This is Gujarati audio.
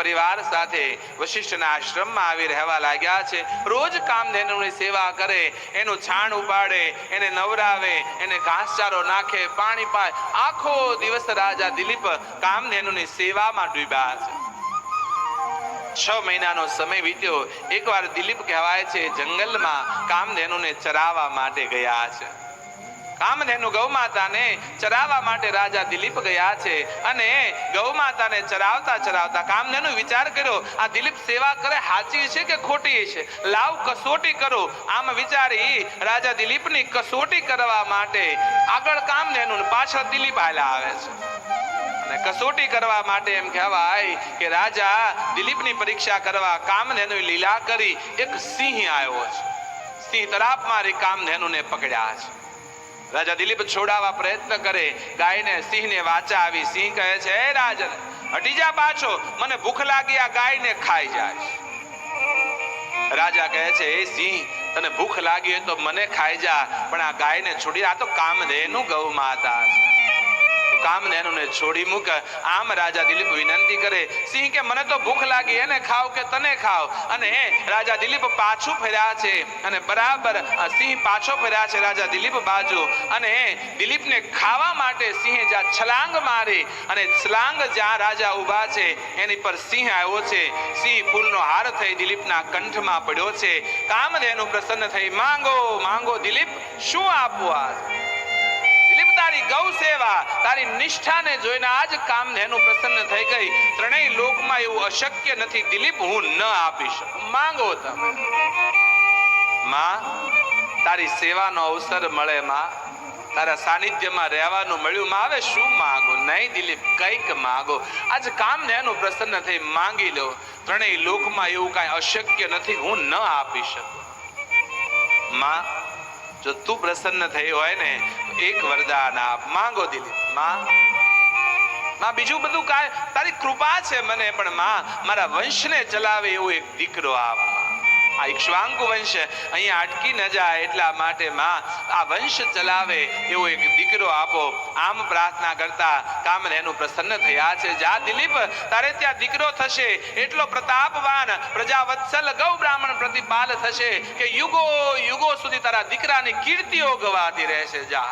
પરિવાર સાથે વશિષ્ઠના આશ્રમમાં આવી રહેવા લાગ્યા છે. રોજ કામધેનુની સેવા કરે, એનું છાણ ઉપાડે, એને નવરાવે, એને ઘાસચારો નાખે, પાણી પાય. આખો દિવસ રાજા દિલીપ કામધેનુની સેવામાં ડૂબ્યા છે. 6 મહિનાનો સમય વીત્યો. એકવાર દિલીપ કહેવાય છે જંગલમાં કામધેનુને ચરાવવા માટે ગયા છે. કામધેનુ ગૌમાતાને ચરાવવા માટે રાજા દિલીપ ગયા છે અને ગૌમાતાને ચરાવતા ચરાવતા કામધેનુ વિચાર કર્યો, આ દિલીપ સેવા કરે સાચી છે કે ખોટી છે, લાવ કસોટી કરો. આમ વિચારી રાજા દિલીપની કસોટી કરવા માટે આગળ કામધેનુ પાછળ દિલીપ હાલ્યા આવે છે. અને કસોટી કરવા માટે એમ કહેવાય કે રાજા દિલીપની પરીક્ષા કરવા કામધેનુ લીલા કરી એક સિંહ આવ્યો છે. સિંહ તરાપ મારી કામધેનુને પકડ્યા છે. રાજા દિલીપ છોડાવવા પ્રયત્ન કરે, ગાયને સિંહને વાચા આવી. સિંહ કહે છે, હે રાજન, હટી જા પાછો, મને ભૂખ લાગી, આ ગાયને ખાઈ જાય. રાજા કહે છે, હે સિંહ, તને ભૂખ લાગી હોય તો મને ખાઈ જા, પણ આ ગાયને છોડી, આ તો કામધેનુ ગૌ માતા છે, કામધેનુને છોડી મૂક. આમ રાજા દિલીપ વિનંતી કરે. સિંહ કે મને તો ભૂખ લાગી, એને ખાવ કે તને ખાવ. અને રાજા દિલીપ પાછું ફર્યા છે અને બરાબર સિંહ પાછો ફર્યા છે રાજા દિલીપ બાજુ. અને દિલીપને ખાવા માટે સિંહે જ્યાં છલાંગ મારી અને છલાંગ જ્યાં રાજા ઊભા છે એની પર સિંહ આવ્યો છે. સિંહ ફૂલનો હાર થઈ દિલીપના કંઠમાં પડ્યો છે. કામધેનુ પ્રસન્ન થઈ, માંગો માંગો દિલીપ, શું આપવું? આ દિલીપ, તારી ગૌ સેવા, તારી નિષ્ઠાને જોઈને આજ કામધેનુ પ્રસન્ન થઈ ગઈ. ત્રણેય લોકમાં એવું અશક્ય નથી દિલીપ, હું ન આપી શકું, માંગો તમે. માં, તારી સેવાનો અવસર મળે, માં તારા સાનિધ્યમાં રહેવાનું મળ્યું, માં હવે શું માંગો? નહીં દિલીપ, કંઈક માંગો. આજ કામધેનુ પ્રસન્ન થઈ, માંગી લો. ત્રણેય લોકમાં એવું કાંઈ અશક્ય નથી, હું ન આપી શકું. માં, જો તું પ્રસન્ન થઈ હોય ને એક વરદાન આપ, માંગો દિલીપ. માં, બીજું બધું કાંઈ તારી કૃપા છે મને, પણ માં મારા વંશને ચલાવે એવો એક દીકરો આપ. આ ઇક્ષ્વાકુ વંશ અહીંયા અટકી ન જાય એટલા માટે માં આ વંશ ચલાવે એવો એક દીકરો આપો. આમ પ્રાર્થના કરતા કામધેનુ પ્રસન્ન થયા છે. જા દિલીપ, તારે ત્યાં દીકરો થશે એટલો પ્રતાપવાન પ્રજાવત્સલ ગૌ બ્રાહ્મણ પ્રતિપાલ થશે કે યુગો યુગો સુધી તારા દીકરાની કીર્તિઓ ગવાતી રહેશે. જા.